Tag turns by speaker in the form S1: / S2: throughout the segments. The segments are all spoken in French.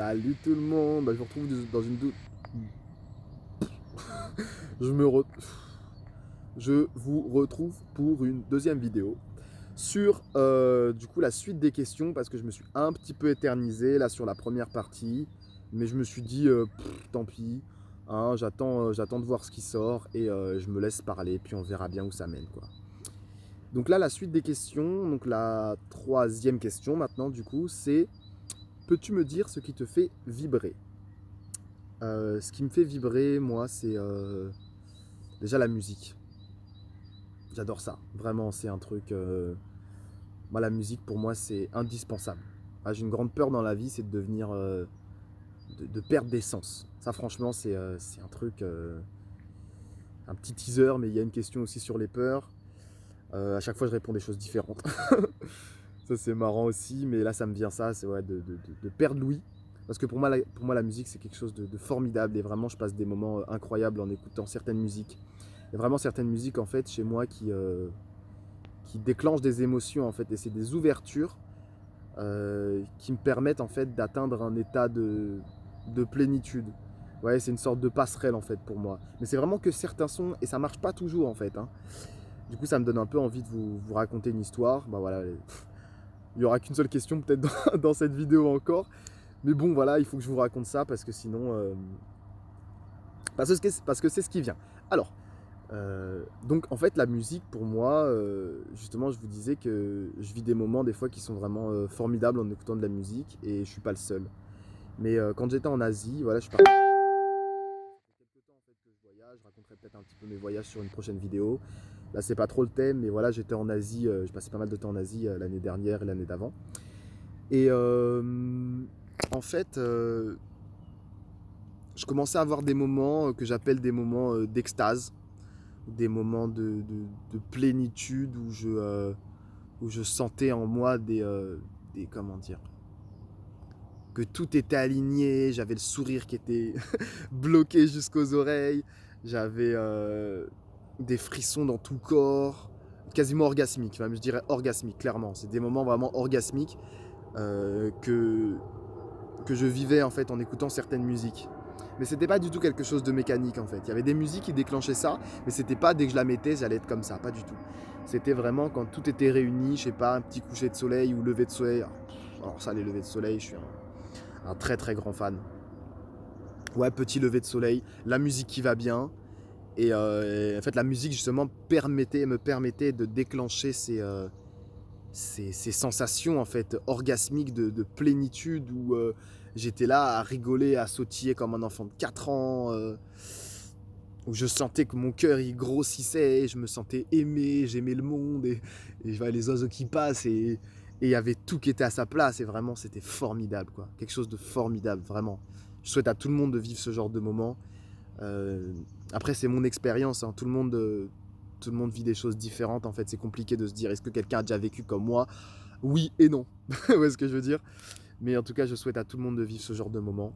S1: Salut tout le monde, je vous retrouve dans une je me re- je vous retrouve pour une deuxième vidéo sur du coup la suite des questions parce que je me suis un petit peu éternisé là sur la première partie, mais je me suis dit tant pis, hein, j'attends de voir ce qui sort et je me laisse parler puis on verra bien où ça mène quoi. Donc là la suite des questions, donc la troisième question maintenant du coup c'est: peux-tu me dire ce qui te fait vibrer? Ce qui me fait vibrer, moi, c'est déjà la musique. J'adore ça. Vraiment, c'est un truc. Moi, la musique, pour moi, c'est indispensable. Ah, j'ai une grande peur dans la vie, c'est de devenir. De perdre des sens. Ça, franchement, c'est un truc. Un petit teaser, mais il y a une question aussi sur les peurs. À chaque fois, je réponds des choses différentes. Ça, c'est marrant aussi, mais là, ça me vient ça, c'est ouais, de perdre l'ouïe. Parce que pour moi, la musique, c'est quelque chose de formidable. Et vraiment, je passe des moments incroyables en écoutant certaines musiques. Il y a vraiment certaines musiques, en fait, chez moi qui déclenchent des émotions, en fait. Et c'est des ouvertures qui me permettent, en fait, d'atteindre un état de plénitude. Ouais, c'est une sorte de passerelle, en fait, pour moi. Mais c'est vraiment que certains sons, et ça marche pas toujours, en fait, hein. Du coup, ça me donne un peu envie de vous raconter une histoire. Bah voilà, il n'y aura qu'une seule question peut-être dans cette vidéo encore. Mais bon, voilà, il faut que je vous raconte ça parce que sinon... parce que c'est ce qui vient. Alors, donc en fait, la musique, pour moi, justement, je vous disais que je vis des moments des fois qui sont vraiment formidables en écoutant de la musique et je suis pas le seul. Mais quand j'étais en Asie, voilà, je suis parti. Ça fait quelques temps en fait que je voyage. Je raconterai peut-être un petit peu mes voyages sur une prochaine vidéo. Là, c'est pas trop le thème, mais voilà, j'étais en Asie. Je passais pas mal de temps en Asie l'année dernière et l'année d'avant. Et en fait, je commençais à avoir des moments que j'appelle des moments d'extase, des moments de plénitude où je sentais en moi des comment dire, que tout était aligné, j'avais le sourire qui était bloqué jusqu'aux oreilles, j'avais des frissons dans tout le corps, quasiment orgasmique, même je dirais orgasmique, clairement. C'est des moments vraiment orgasmiques euh, que, que je vivais en fait en écoutant certaines musiques. Mais c'était pas du tout quelque chose de mécanique en fait. Il y avait des musiques qui déclenchaient ça, mais c'était pas dès que je la mettais, j'allais être comme ça, pas du tout. C'était vraiment quand tout était réuni, je sais pas, un petit coucher de soleil ou lever de soleil. Alors ça, les levées de soleil, je suis un très très grand fan. Ouais, petit lever de soleil, la musique qui va bien. Et en fait, la musique justement me permettait de déclencher ces sensations en fait orgasmiques de plénitude où j'étais là à rigoler, à sautiller comme un enfant de 4 ans, où je sentais que mon cœur il grossissait, je me sentais aimé, j'aimais le monde et je voyais les oiseaux qui passent et il y avait tout qui était à sa place et vraiment c'était formidable quoi, quelque chose de formidable vraiment. Je souhaite à tout le monde de vivre ce genre de moment. Euh, Après c'est mon expérience, hein. Tout le monde vit des choses différentes en fait, c'est compliqué de se dire est-ce que quelqu'un a déjà vécu comme moi. Oui et non. Vous voyez ce que je veux dire? Mais en tout cas, je souhaite à tout le monde de vivre ce genre de moment.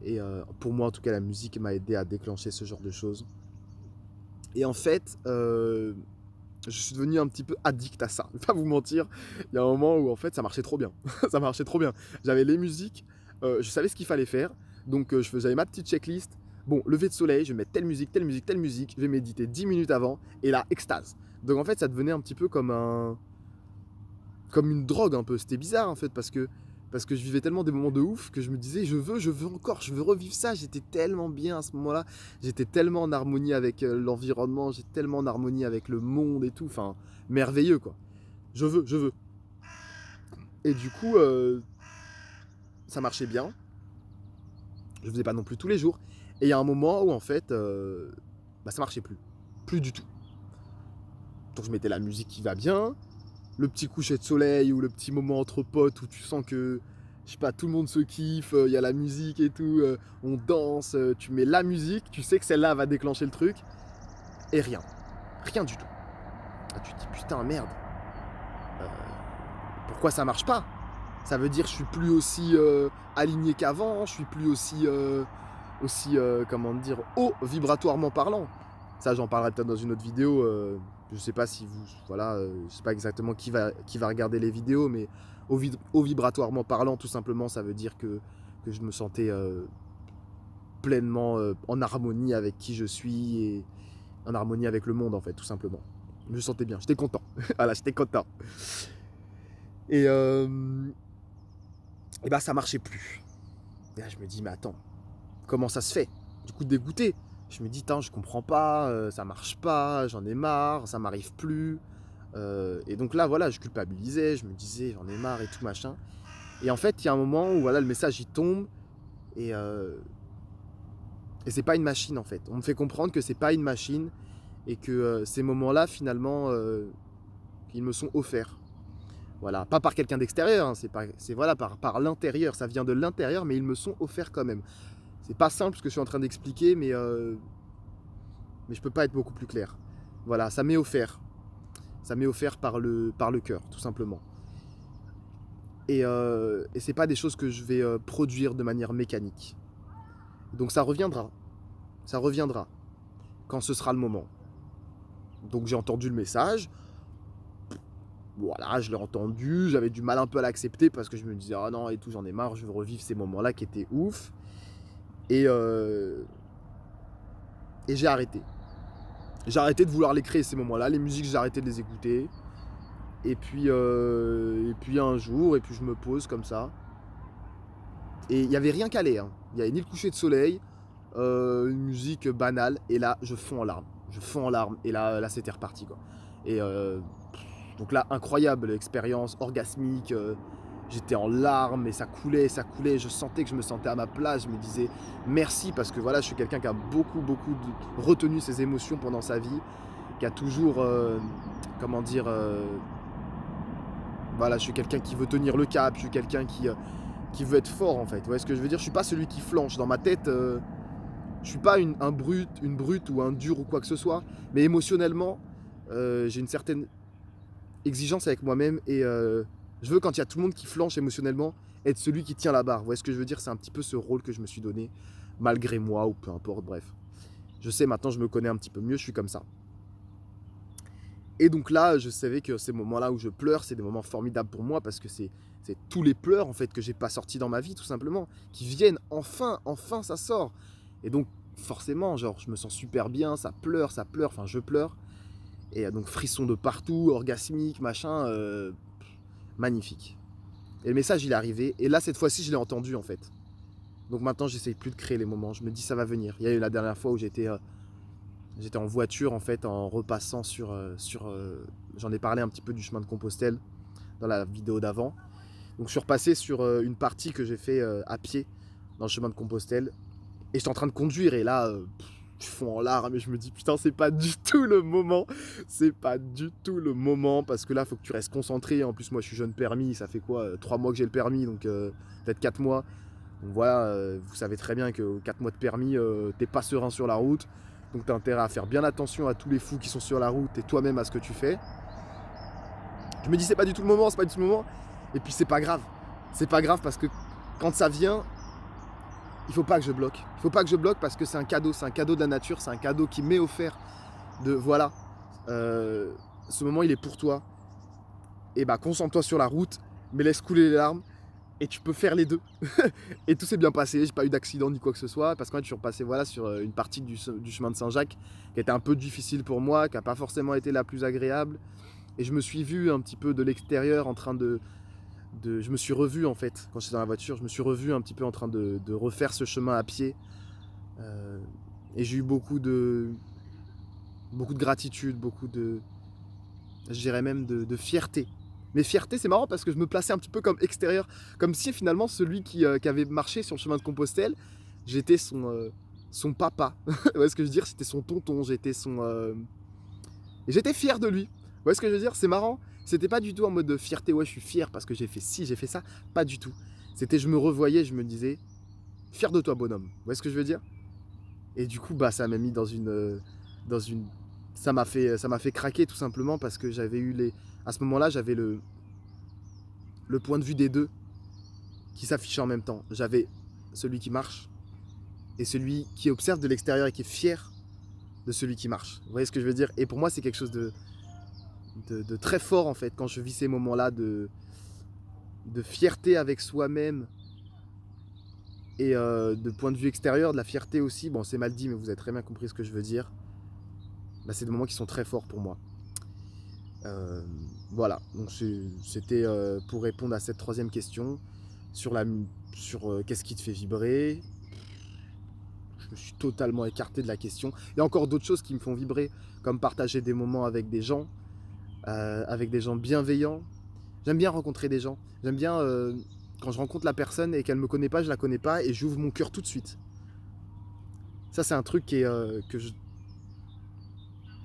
S1: Et pour moi, en tout cas, la musique m'a aidé à déclencher ce genre de choses. Et en fait, je suis devenu un petit peu addict à ça. Je vais pas vous mentir. Il y a un moment où en fait, ça marchait trop bien. Ça marchait trop bien. J'avais les musiques, je savais ce qu'il fallait faire. Donc, j'avais ma petite checklist. Bon, lever de soleil, je vais mettre telle musique, telle musique, telle musique. Je vais méditer 10 minutes avant. Et là, extase. Donc, en fait, ça devenait un petit peu comme une drogue un peu. C'était bizarre en fait parce que je vivais tellement des moments de ouf que je me disais je veux encore, je veux revivre ça. J'étais tellement bien à ce moment-là, j'étais tellement en harmonie avec l'environnement, j'étais tellement en harmonie avec le monde et tout, enfin merveilleux quoi. Je veux. Et du coup, ça marchait bien. Je faisais pas non plus tous les jours. Et il y a un moment où en fait, bah, ça marchait plus, plus du tout. Donc je mettais la musique qui va bien, le petit coucher de soleil ou le petit moment entre potes où tu sens que, je sais pas, tout le monde se kiffe, il y a la musique et tout, on danse, tu mets la musique, tu sais que celle-là va déclencher le truc, et rien. Rien du tout. Ah, tu te dis putain merde, euh, pourquoi ça marche pas? Ça veut dire que je suis plus aussi aligné qu'avant, je suis plus aussi comment dire, haut vibratoirement parlant. Ça j'en parlerai peut-être dans une autre vidéo. Je sais pas si vous, voilà, je sais pas exactement qui va regarder les vidéos, mais haut vibratoirement parlant, tout simplement, ça veut dire que que je me sentais pleinement en harmonie avec qui je suis et en harmonie avec le monde en fait, tout simplement. Je me sentais bien, j'étais content. Voilà, j'étais content. Et, et bah ça marchait plus. Et là je me dis mais attends, comment ça se fait? Du coup dégoûté. Je me dis je comprends pas, ça marche pas, j'en ai marre, ça m'arrive plus. Et donc là voilà, je culpabilisais, je me disais j'en ai marre et tout machin. Et en fait il y a un moment où voilà le message il tombe et, c'est pas une machine en fait. On me fait comprendre que c'est pas une machine et que ces moments-là finalement ils me sont offerts. Voilà, pas par quelqu'un d'extérieur, hein, c'est voilà, par l'intérieur, ça vient de l'intérieur, mais ils me sont offerts quand même. C'est pas simple ce que je suis en train d'expliquer, mais je peux pas être beaucoup plus clair. Voilà, ça m'est offert. Ça m'est offert par le cœur, tout simplement. Et c'est pas des choses que je vais produire de manière mécanique. Donc ça reviendra. Ça reviendra quand ce sera le moment. Donc j'ai entendu le message. Voilà, je l'ai entendu, j'avais du mal un peu à l'accepter parce que je me disais ah non et tout, j'en ai marre, je veux revivre ces moments-là qui étaient ouf. Et, et j'ai arrêté. J'ai arrêté de vouloir les créer ces moments-là, les musiques j'ai arrêté de les écouter. Et puis un jour, et puis je me pose comme ça. Et il n'y avait rien calé, hein. Il n'y avait ni le coucher de soleil, une musique banale, et là je fonds en larmes. Je fonds en larmes, et là c'était reparti quoi. Et donc là, incroyable expérience, orgasmique. J'étais en larmes et ça coulait, je sentais que je me sentais à ma place, je me disais merci parce que voilà, je suis quelqu'un qui a beaucoup retenu ses émotions pendant sa vie, qui a toujours, comment dire, voilà, je suis quelqu'un qui veut tenir le cap, je suis quelqu'un qui veut être fort en fait, vous voyez ce que je veux dire, je suis pas celui qui flanche, dans ma tête, je suis pas une brute ou un dur ou quoi que ce soit, mais émotionnellement, j'ai une certaine exigence avec moi-même et je veux quand il y a tout le monde qui flanche émotionnellement être celui qui tient la barre. Vous voyez ce que je veux dire? C'est un petit peu ce rôle que je me suis donné malgré moi ou peu importe, bref. Je sais maintenant, je me connais un petit peu mieux, je suis comme ça. Et donc là, je savais que ces moments-là où je pleure, c'est des moments formidables pour moi parce que c'est tous les pleurs en fait que j'ai pas sortis dans ma vie tout simplement, qui viennent enfin ça sort. Et donc forcément, genre je me sens super bien, ça pleure, enfin je pleure. Et donc frisson de partout, orgasmique, machin, magnifique. Et le message il est arrivé, et là cette fois-ci je l'ai entendu en fait. Donc maintenant j'essaye plus de créer les moments, je me dis ça va venir. Il y a eu la dernière fois où j'étais en voiture en fait, en repassant j'en ai parlé un petit peu du chemin de Compostelle dans la vidéo d'avant. Donc je suis repassé sur une partie que j'ai fait à pied dans le chemin de Compostelle, et j'étais en train de conduire, et là je fonds en larmes et je me dis putain c'est pas du tout le moment, parce que là faut que tu restes concentré. En plus moi je suis jeune permis, ça fait quoi 3 mois que j'ai le permis, donc peut-être 4 mois. Donc voilà, vous savez très bien que 4 mois de permis, t'es pas serein sur la route, donc t'as intérêt à faire bien attention à tous les fous qui sont sur la route et toi-même à ce que tu fais. Je me dis c'est pas du tout le moment, et puis c'est pas grave parce que quand ça vient, il faut pas que je bloque. Il faut pas que je bloque parce que c'est un cadeau de la nature, c'est un cadeau qui m'est offert de voilà, ce moment il est pour toi. Et bah concentre-toi sur la route, mais laisse couler les larmes et tu peux faire les deux. Et tout s'est bien passé, j'ai pas eu d'accident ni quoi que ce soit parce qu'en fait je suis repassé voilà sur une partie du chemin de Saint-Jacques qui était un peu difficile pour moi, qui a pas forcément été la plus agréable. Et je me suis vu un petit peu de l'extérieur en train de je me suis revu en fait, quand j'étais dans la voiture, je me suis revu un petit peu en train de refaire ce chemin à pied. Et j'ai eu beaucoup de gratitude, je dirais même de fierté. Mais fierté, c'est marrant parce que je me plaçais un petit peu comme extérieur, comme si finalement celui qui avait marché sur le chemin de Compostelle, j'étais son papa. Vous voyez ce que je veux dire? C'était son tonton, et j'étais fier de lui. Vous voyez ce que je veux dire? C'est marrant. C'était pas du tout en mode de fierté, ouais, je suis fier parce que j'ai fait ci, j'ai fait ça. Pas du tout. C'était, je me revoyais, je me disais, fier de toi, bonhomme. Vous voyez ce que je veux dire? Et du coup, bah, ça m'a mis dans une. Ça m'a fait craquer tout simplement parce que j'avais eu à ce moment-là, j'avais le point de vue des deux qui s'affichaient en même temps. J'avais celui qui marche et celui qui observe de l'extérieur et qui est fier de celui qui marche. Vous voyez ce que je veux dire? Et pour moi, c'est quelque chose de très fort en fait quand je vis ces moments-là de fierté avec soi-même Et de point de vue extérieur, de la fierté aussi, bon c'est mal dit mais vous avez très bien compris ce que je veux dire, bah, c'est des moments qui sont très forts pour moi. Voilà, donc c'était pour répondre à cette troisième question sur, qu'est-ce qui te fait vibrer. Je me suis totalement écarté de la question. Il y a encore d'autres choses qui me font vibrer, comme partager des moments avec des gens bienveillants. J'aime bien rencontrer des gens. J'aime bien quand je rencontre la personne et qu'elle ne me connaît pas, je la connais pas et j'ouvre mon cœur tout de suite. Ça, c'est un truc que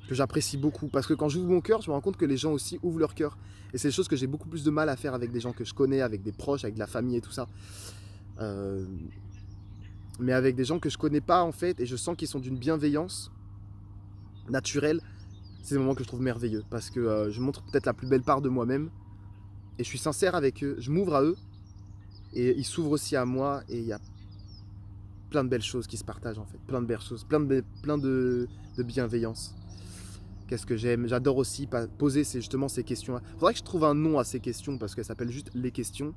S1: j'apprécie beaucoup. Parce que quand j'ouvre mon cœur, je me rends compte que les gens aussi ouvrent leur cœur. Et c'est des choses que j'ai beaucoup plus de mal à faire avec des gens que je connais, avec des proches, avec de la famille et tout ça. Mais avec des gens que je connais pas en fait, et je sens qu'ils sont d'une bienveillance naturelle, c'est des moments que je trouve merveilleux. Parce que je montre peut-être la plus belle part de moi-même. Et je suis sincère avec eux, je m'ouvre à eux. Et ils s'ouvrent aussi à moi. Et il y a plein de belles choses qui se partagent en fait. Plein de belles choses, plein de bienveillance. Qu'est-ce que j'aime? J'adore aussi poser justement ces questions-là. Faudrait que je trouve un nom à ces questions parce qu'elles s'appellent juste les questions.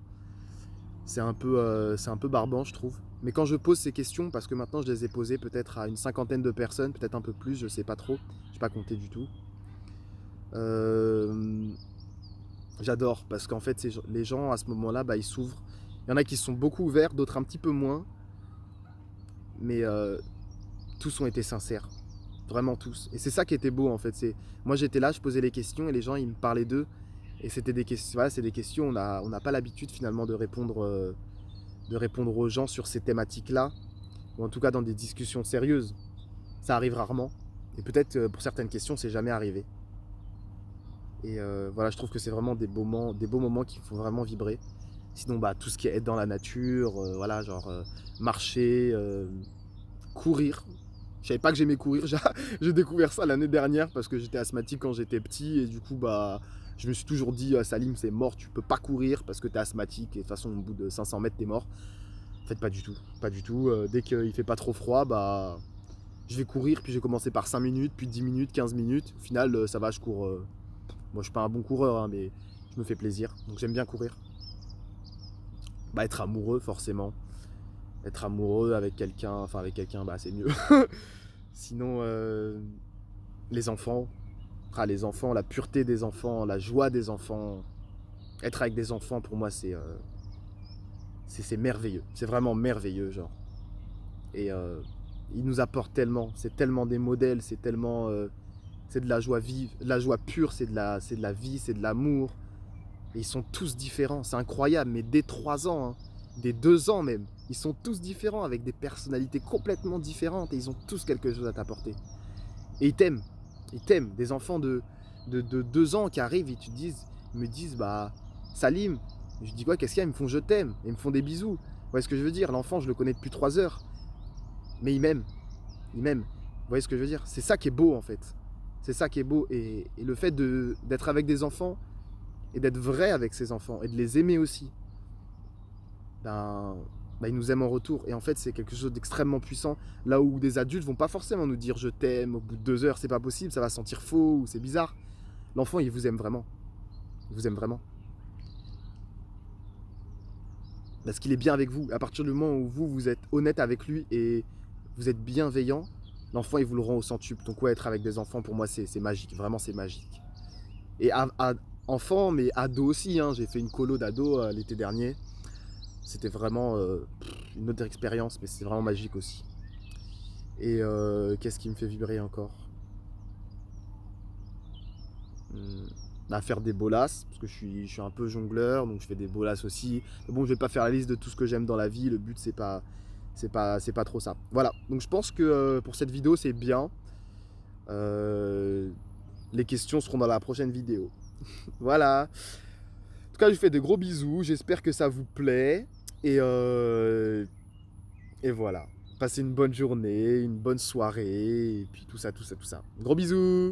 S1: C'est un peu barbant, je trouve. Mais quand je pose ces questions, parce que maintenant je les ai posées peut-être à une cinquantaine de personnes, peut-être un peu plus, je sais pas trop, je n'ai pas compté du tout. J'adore parce qu'en fait les gens à ce moment-là, bah, ils s'ouvrent. Il y en a qui sont beaucoup ouverts, d'autres un petit peu moins, mais tous ont été sincères. Vraiment tous. Et c'est ça qui était beau en fait. Moi j'étais là, je posais les questions et les gens ils me parlaient d'eux. Et c'était des questions, voilà, c'est des questions, on n'a pas l'habitude finalement de répondre aux gens sur ces thématiques-là. Ou en tout cas dans des discussions sérieuses. Ça arrive rarement. Et peut-être pour certaines questions, c'est jamais arrivé. Et voilà, je trouve que c'est vraiment des beaux moments qui font vraiment vibrer. Sinon, bah, tout ce qui est être dans la nature, voilà, genre marcher, courir. Je savais pas que j'aimais courir. J'ai découvert ça l'année dernière parce que j'étais asthmatique quand j'étais petit et du coup bah je me suis toujours dit Salim c'est mort, tu peux pas courir parce que t'es asthmatique et de toute façon au bout de 500 mètres t'es mort. En fait pas du tout, pas du tout. Dès qu'il fait pas trop froid bah je vais courir puis j'ai commencé par 5 minutes, puis 10 minutes, 15 minutes. Au final ça va, je cours. Moi je suis pas un bon coureur hein, mais je me fais plaisir donc j'aime bien courir. Bah être amoureux forcément. Être amoureux avec quelqu'un, bah c'est mieux. Sinon, les enfants, les enfants, la pureté des enfants, la joie des enfants, être avec des enfants pour moi c'est merveilleux, c'est vraiment merveilleux genre. Et ils nous apportent tellement, c'est tellement des modèles, c'est de la joie vive, de la joie pure, c'est de la vie, c'est de l'amour. Et ils sont tous différents, c'est incroyable, mais dès 3 ans, hein, dès 2 ans même, ils sont tous différents avec des personnalités complètement différentes et ils ont tous quelque chose à t'apporter. Et ils t'aiment. Des enfants de 2 ans qui arrivent et me disent bah Salim, je dis quoi, qu'est-ce qu'il y a, ils me font je t'aime, et ils me font des bisous. Vous voyez ce que je veux dire? L'enfant je le connais depuis 3 heures, mais il m'aime, il m'aime. Vous voyez ce que je veux dire? C'est ça qui est beau en fait. C'est ça qui est beau et le fait d'être avec des enfants et d'être vrai avec ces enfants et de les aimer aussi, ben, ils nous aiment en retour. Et en fait, c'est quelque chose d'extrêmement puissant. Là où des adultes vont pas forcément nous dire je t'aime, au bout de 2 heures, c'est pas possible, ça va sentir faux ou c'est bizarre. L'enfant, il vous aime vraiment. Il vous aime vraiment. Parce qu'il est bien avec vous. À partir du moment où vous êtes honnête avec lui et vous êtes bienveillant, l'enfant, il vous le rend au centuple. Donc, ouais, être avec des enfants, pour moi, c'est magique. Vraiment, c'est magique. Et enfant, mais ado aussi. Hein. J'ai fait une colo d'ado l'été dernier. C'était vraiment une autre expérience, mais c'est vraiment magique aussi. Et qu'est-ce qui me fait vibrer encore? À faire des bolasses, parce que je suis un peu jongleur, donc je fais des bolasses aussi. Mais bon, je vais pas faire la liste de tout ce que j'aime dans la vie, le but c'est pas trop ça. Voilà, donc je pense que pour cette vidéo c'est bien. Les questions seront dans la prochaine vidéo. Voilà. En tout cas, je vous fais de gros bisous, j'espère que ça vous plaît. Et voilà. Passez une bonne journée, une bonne soirée, et puis tout ça, tout ça, tout ça. Gros bisous!